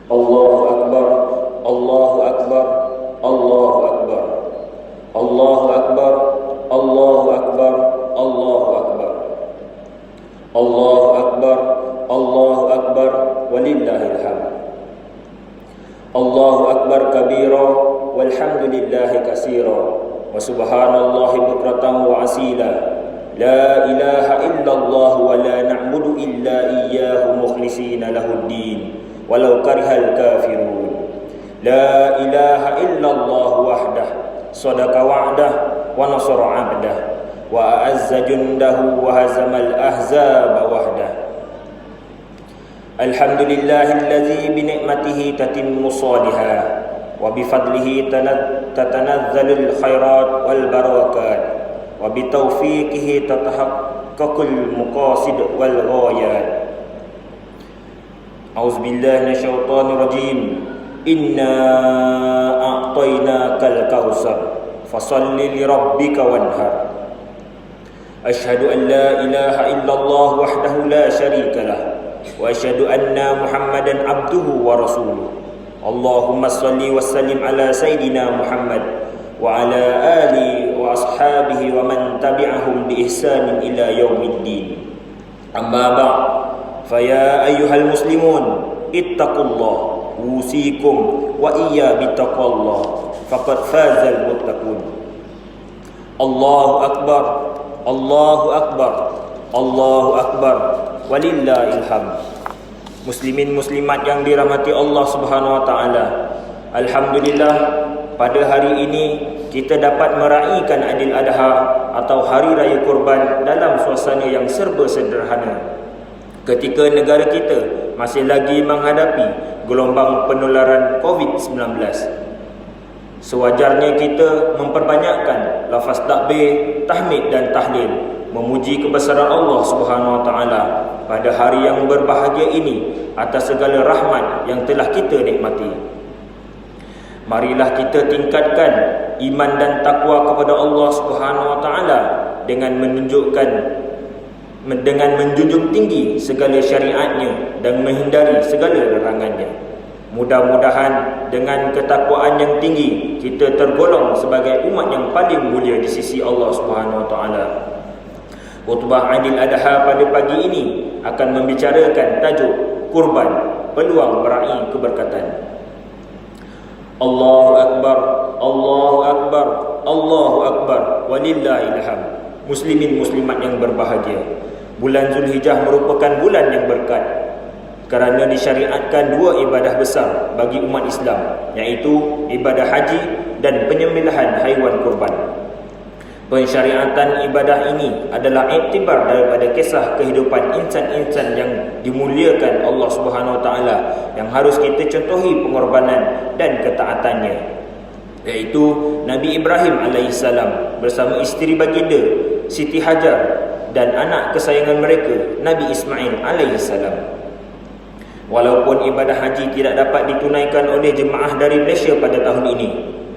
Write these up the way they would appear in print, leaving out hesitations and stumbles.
Allahu Akbar, Allahu Akbar, Allahu Akbar, Allahu Akbar, Allahu Akbar, Allahu Akbar, Allahu Akbar, Allahu Akbar, walillahil hamd. Allahu Akbar kabira, walhamdulillahi katsira, wa subhanallahi bukratan wa asila. La ilaha illallah wa la na'budu illa iyyahu mukhlishina lahuddin walau karihal kafirun. La ilaha illallah wahdah sadaqa wa'dah wa nasara 'abdah wa a'azza jundahu wa hazamal ahzaba wahdah. Alhamdulillahilladzi bi ni'matihi tatimmu shalihat wa bi fadlihi tatanazzalul khairat wal barakat wa bi taufiqihi tatahaqqaqul maqasid wal ghayat. A'udzubillahi minasyaitonir rajim. Inna a'tainakal kautsar fashalli li rabbika wanhar. Asyhadu an la ilaha illallah wahdahu la syarika lah wa asyhadu anna Muhammadan abduhu wa rasuluh. Allahumma shalli wa sallim ala sayidina Muhammad wa ala ali wa ashabihi wa man tabi'ahum bi ihsanin ila yaumiddin. Amma ba'd, fa ya ayyuhal muslimun ittaqullah usikum wa iyya bittaqwallah faqad fazal muttaqun. Allahu akbar, Allahu akbar, Allahu akbar, walillahil hamd. Muslimin muslimat yang dirahmati Allah Subhanahu wa taala, alhamdulillah pada hari ini kita dapat meraihkan Aidil Adha atau hari raya kurban dalam suasana yang serba sederhana. Ketika negara kita masih lagi menghadapi gelombang penularan COVID-19, sewajarnya kita memperbanyakkan lafaz takbir, tahmid dan tahlil, memuji kebesaran Allah Subhanahu wa taala pada hari yang berbahagia ini atas segala rahmat yang telah kita nikmati. Marilah kita tingkatkan iman dan takwa kepada Allah Subhanahu wa taala dengan menjunjung tinggi segala syariatnya dan menghindari segala larangannya. Mudah-mudahan dengan ketakwaan yang tinggi kita tergolong sebagai umat yang paling mulia di sisi Allah Subhanahu wa taala. Khutbah Aidil Adha pada pagi ini akan membicarakan tajuk kurban, peluang meraih keberkatan. Allahu akbar, Allahu akbar, Allahu akbar, walillahil hamd. Muslimin muslimat yang berbahagia, bulan Zulhijjah merupakan bulan yang berkat kerana disyariatkan dua ibadah besar bagi umat Islam, iaitu ibadah haji dan penyembelihan haiwan kurban. Pensyariatan ibadah ini adalah iktibar daripada kisah kehidupan insan-insan yang dimuliakan Allah Subhanahu wa taala yang harus kita contohi pengorbanan dan ketaatannya, iaitu Nabi Ibrahim alaihissalam bersama isteri baginda Siti Hajar dan anak kesayangan mereka Nabi Ismail alaihissalam. Walaupun ibadah haji tidak dapat ditunaikan oleh jemaah dari Malaysia pada tahun ini,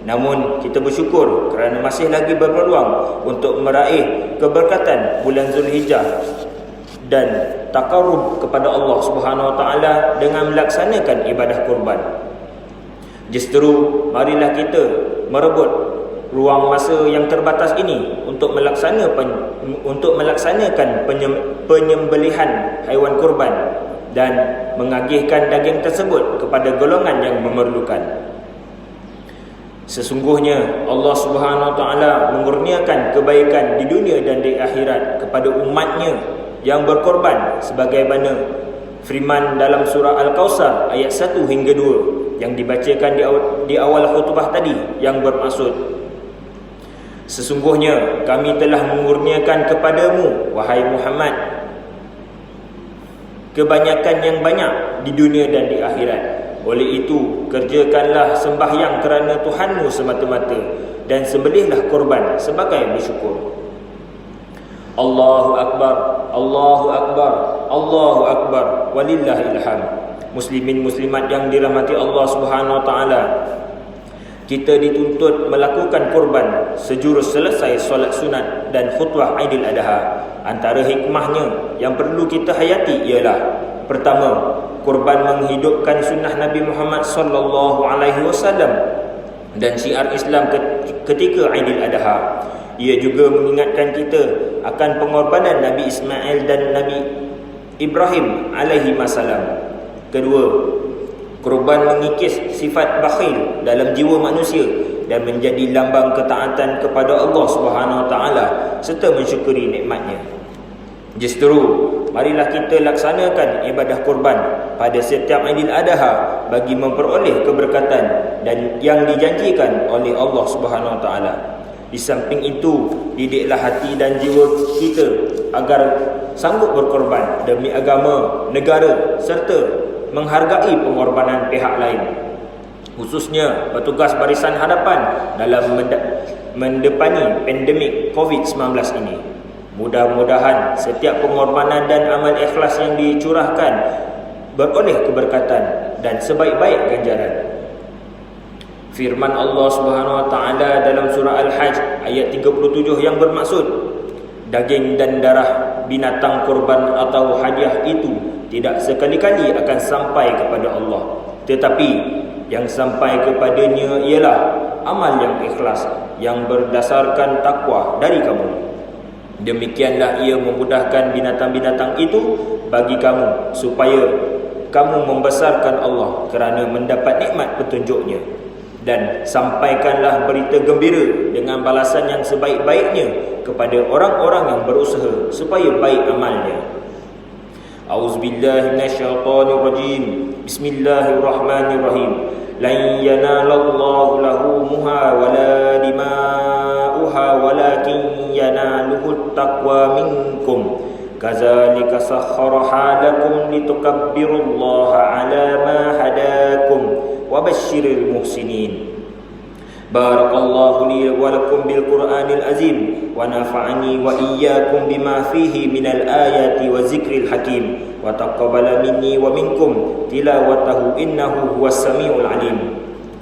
namun kita bersyukur kerana masih lagi berpeluang untuk meraih keberkatan bulan Zulhijjah dan taqarrub kepada Allah Subhanahu wa taala dengan melaksanakan ibadah kurban. Justru marilah kita merebut ruang masa yang terbatas ini untuk melaksanakan penyembelihan haiwan kurban dan mengagihkan daging tersebut kepada golongan yang memerlukan. Sesungguhnya Allah Subhanahu wa taala mengurniakan kebaikan di dunia dan di akhirat kepada umatnya yang berkorban sebagaimana firman dalam surah Al-Kautsar ayat 1 hingga 2 yang dibacakan di awal khutbah tadi, yang bermaksud, sesungguhnya kami telah mengurniakan kepadamu wahai Muhammad kebanyakan yang banyak di dunia dan di akhirat. Oleh itu, kerjakanlah sembahyang kerana Tuhanmu semata-mata dan sembelihlah korban sebagai bersyukur. Allahu akbar, Allahu akbar, Allahu akbar, walillahil hamd. Muslimin muslimat yang dirahmati Allah Subhanahu wa taala, kita dituntut melakukan korban sejurus selesai solat sunat dan khutbah Aidil Adha. Antara hikmahnya yang perlu kita hayati ialah: pertama, kurban menghidupkan sunnah Nabi Muhammad sallallahu alaihi wasallam dan syiar Islam ketika Aidil Adha. Ia juga mengingatkan kita akan pengorbanan Nabi Ismail dan Nabi Ibrahim alaihi wasallam. Kedua, kurban mengikis sifat bakhil dalam jiwa manusia dan menjadi lambang ketaatan kepada Allah Subhanahu Wa Taala serta mensyukuri nikmatnya. Justru marilah kita laksanakan ibadah kurban pada setiap Aidil Adha bagi memperoleh keberkatan dan yang dijanjikan oleh Allah Subhanahu Wa Taala. Di samping itu, didiklah hati dan jiwa kita agar sanggup berkorban demi agama, negara serta menghargai pengorbanan pihak lain, khususnya petugas barisan hadapan dalam mendepani pandemik COVID-19 ini. Mudah-mudahan setiap pengorbanan dan amal ikhlas yang dicurahkan beroleh keberkatan dan sebaik-baik ganjaran. Firman Allah Subhanahu Wa Taala dalam surah Al-Hajj ayat 37 yang bermaksud, daging dan darah binatang kurban atau hadiah itu tidak sekali-kali akan sampai kepada Allah, tetapi yang sampai kepadanya ialah amal yang ikhlas yang berdasarkan takwa dari kamu. Demikianlah ia memudahkan binatang-binatang itu bagi kamu supaya kamu membesarkan Allah kerana mendapat nikmat petunjuknya. Dan sampaikanlah berita gembira dengan balasan yang sebaik-baiknya kepada orang-orang yang berusaha supaya baik amalnya. A'udzubillahi minasyaitonirrajim. Bismillahirrahmanirrahim. Lan yanalallahu lahumuha wala dima'uha walakin yanaluhut taqwa minkum. Kadzalika sakhkharaha lakum litukabbirullaha ala ma hadakum wa basyiril muhsinin. Barakallahu li wa lakum bil Qur'anil azim wa nafa'ani wa iyyakum bima fihi minal ayati wa zikril hakim wa taqabbala minni wa minkum tilawatahu innahu huwas samiul alim.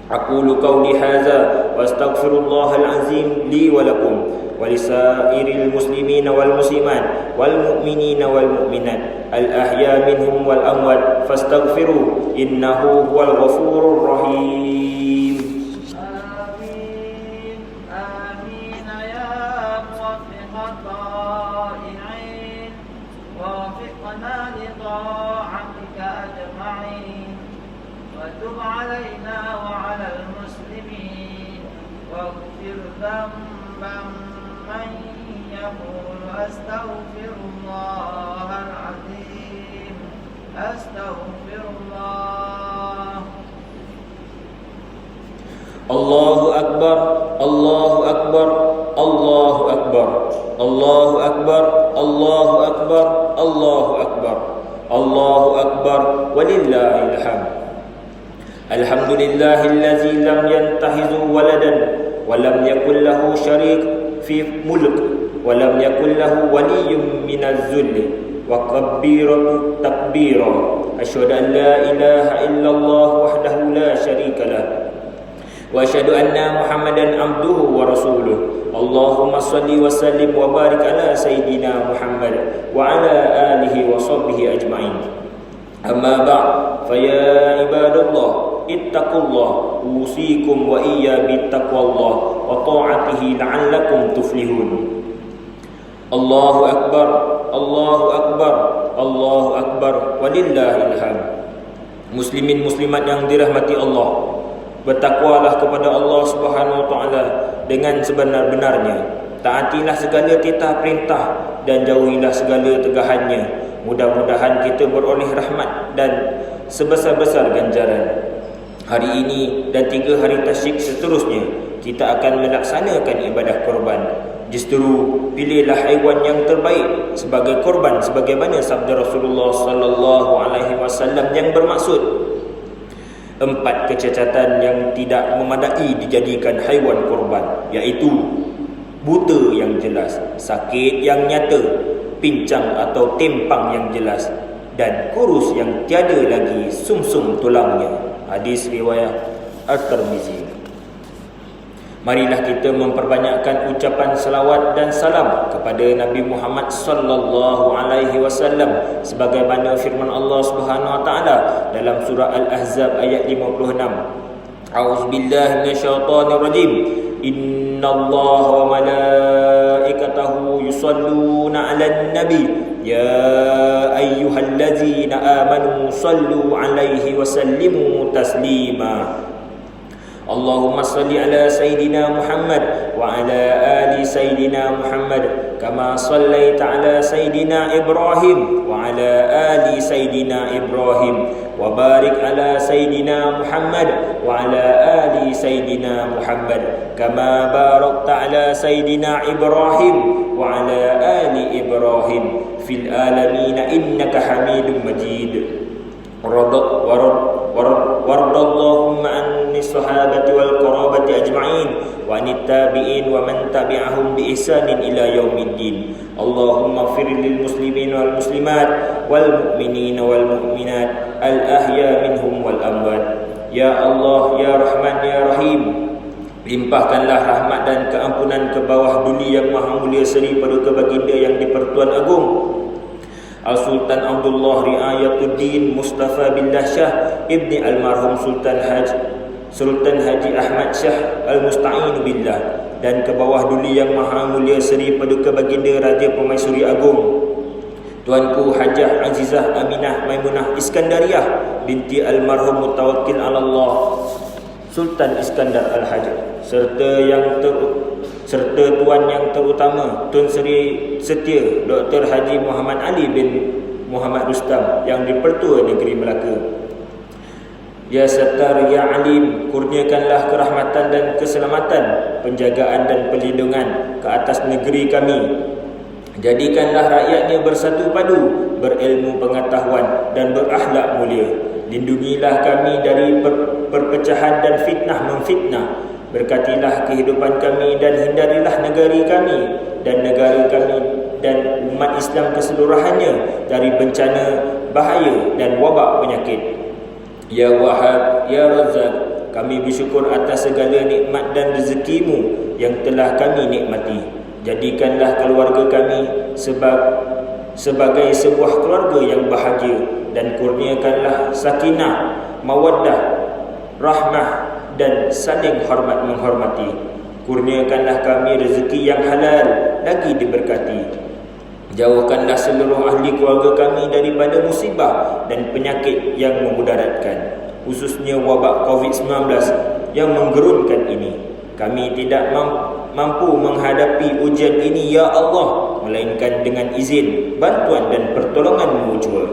Aqulu qawli hadza wa astaghfirullahal azim li wa lakum ولسائر المسلمين والمسلمات والمؤمنين والمؤمنات الأحياء منهم والأموات فاستغفروه إنه هو الغفور الرحيم. آمين آمين يا مصفح الطائعين ووفقنا لطاعتك أجمعين وتب علينا وعلى المسلمين واغفر ذنبا من يقول أستغفر الله العظيم أستغفر الله. الله أكبر الله أكبر الله أكبر الله أكبر الله أكبر الله أكبر الله أكبر ولله الحمد. الحمد لله الذي لم يتخذ ولدا ولم يكن له شريك في ملك ولم يكن له ولي من الذل وكبره تكبيرا. أشهد أن لا إله إلا الله وحده لا شريك له وأشهد أن محمدا عبده ورسوله. اللهم صل وسلم وبارك على سيدنا محمد وعلى آله وصحبه أجمعين. أما بعد فيا عباد الله اتقوا الله أوصيكم وإياي بتقوى الله وطاعته لعلكم تفلحون. الله أكبر الله أكبر الله أكبر ولله الحمد. Muslimin muslimat yang dirahmati Allah, bertakwalah kepada Allah Subhanahu Wa Taala dengan sebenar-benarnya. Taatilah segala titah perintah dan jauhilah segala tegahannya. Mudah-mudahan kita beroleh rahmat dan sebesar-besar ganjaran. Hari ini dan 3 hari tasyrik seterusnya kita akan melaksanakan ibadah korban. Justru pilihlah haiwan yang terbaik sebagai korban sebagaimana sabda Rasulullah sallallahu alaihi wasallam yang bermaksud 4 kecacatan yang tidak memadai dijadikan haiwan korban, iaitu buta yang jelas, sakit yang nyata, pincang atau timpang yang jelas, dan kurus yang tiada lagi sumsum tulangnya. Hadis riwayat At-Tirmizi. Marilah kita memperbanyakkan ucapan salawat dan salam kepada Nabi Muhammad sallallahu alaihi wasallam sebagaimana firman Allah Subhanahu wa taala dalam surah Al-Ahzab ayat 56. A'udzubillahi minasyaitonir rajim. Innallaha wa malaikatahu yusholluna 'alan nabi ya ayyuhallazina amanu shallu 'alaihi wa sallimu taslima. Allahumma salli ala Sayyidina Muhammad wa ala ali Sayyidina Muhammad kama sallaita ala Sayyidina Ibrahim wa ala ali Sayyidina Ibrahim wa barik ala Sayyidina Muhammad wa ala ali Sayyidina Muhammad kama barakta ala Sayyidina Ibrahim wa ala ali Ibrahim fil alamin innaka Hamidum Majid. Wardallahumma anni sahabati wal qarabati ajma'in wa anit tabi'in wa man tabi'ahum bi ihsanin ila yaumiddin. Allahumma ighfir lil muslimin wal muslimat wal mu'minin wal mu'minat al ahya minhum wal amwat. Ya Allah, ya Rahman, ya Rahim, limpahkanlah rahmat dan keampunan ke bawah duli yang maha mulia Seri Paduka Baginda yang di-Pertuan Agung Al-Sultan Abdullah Riayatuddin Mustafa Billah Shah Ibni Almarhum Sultan Haji Ahmad Shah Al-Musta'in Billah, dan ke bawah duli yang maha mulia Seri Paduka Baginda Raja Permaisuri Agung Tuanku Hajah Azizah Aminah Maimunah Iskandariah binti Almarhum Mutawakkil Allah Sultan Iskandar Al-Hajj serta tuan yang terutama Tun Seri Setia Dr. Haji Muhammad Ali bin Muhammad Rustam yang di-Pertua Negeri Melaka. Ya Sattar, Ya Alim, kurniakanlah kerahmatan dan keselamatan, penjagaan dan perlindungan ke atas negeri kami. Jadikanlah rakyatnya bersatu padu, berilmu pengetahuan dan berakhlak mulia. Lindungilah kami dari perpecahan dan fitnah memfitnah. Berkatilah kehidupan kami dan hindarilah negeri kami dan negara kami dan umat Islam keseluruhannya dari bencana, bahaya dan wabak penyakit. Ya Wahhab, Ya Razzaq, kami bersyukur atas segala nikmat dan rezekimu yang telah kami nikmati. Jadikanlah keluarga kami sebagai sebuah keluarga yang bahagia, dan kurniakanlah sakinah, mawaddah, rahmah dan saling hormat menghormati. Kurniakanlah kami rezeki yang halal lagi diberkati. Jauhkanlah seluruh ahli keluarga kami daripada musibah dan penyakit yang memudaratkan, khususnya wabak COVID-19 yang menggerunkan ini. Kami tidak mampu menghadapi ujian ini, Ya Allah, melainkan dengan izin, bantuan dan pertolongan-Mu jua.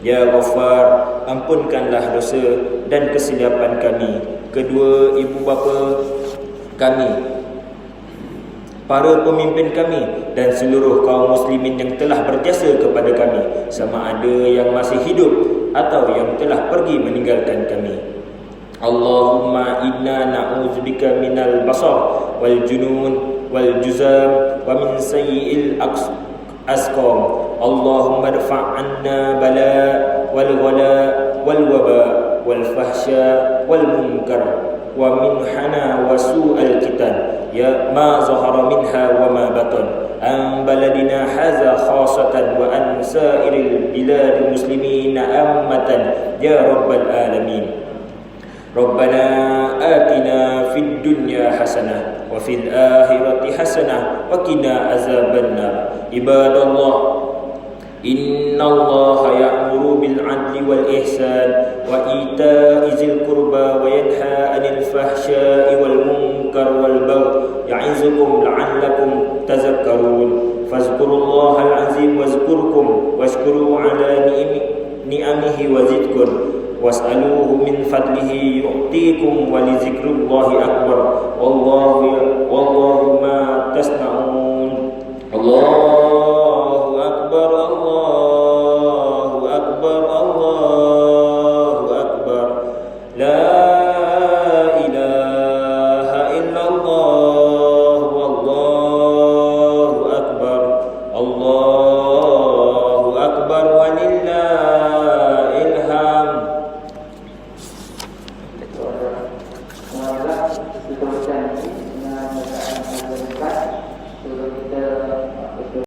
Ya Ghaffar, ampunkanlah dosa dan kesilapan kami, kedua ibu bapa kami, para pemimpin kami dan seluruh kaum muslimin yang telah berjasa kepada kami, sama ada yang masih hidup atau yang telah pergi meninggalkan kami. Allahumma inna na'udzubika minal basar wal junun wal juzam wa min sayyi'il asqam. Allahumma dfa' anna bala wal ghala wal waba wal fahsya wal munkar wa min hana wa su'al kitan ya ma zahara minha wa ma batan an baladina hadza khasatan wa an sa'iril biladil muslimin ammatan ya rabbal alamin. Rabbana atina fid dunya hasanah wa fil akhirati hasanah wa qina azabannar. Ibadallah, innallaha ya'muru bil 'adli wal ihsan wa ita'i dzil qurba wa yanha 'anil fahsya'i wal munkar wal baghi ya'izukum la'allakum tadhakkarun. Fazkurullahal 'azim wazkurkum washkuru 'ala ni'amihi wazidkum was'aluhu min fadlihi yu'tikum wa li dzikrillahi akbar. Wallahu ma tasna'un. Allah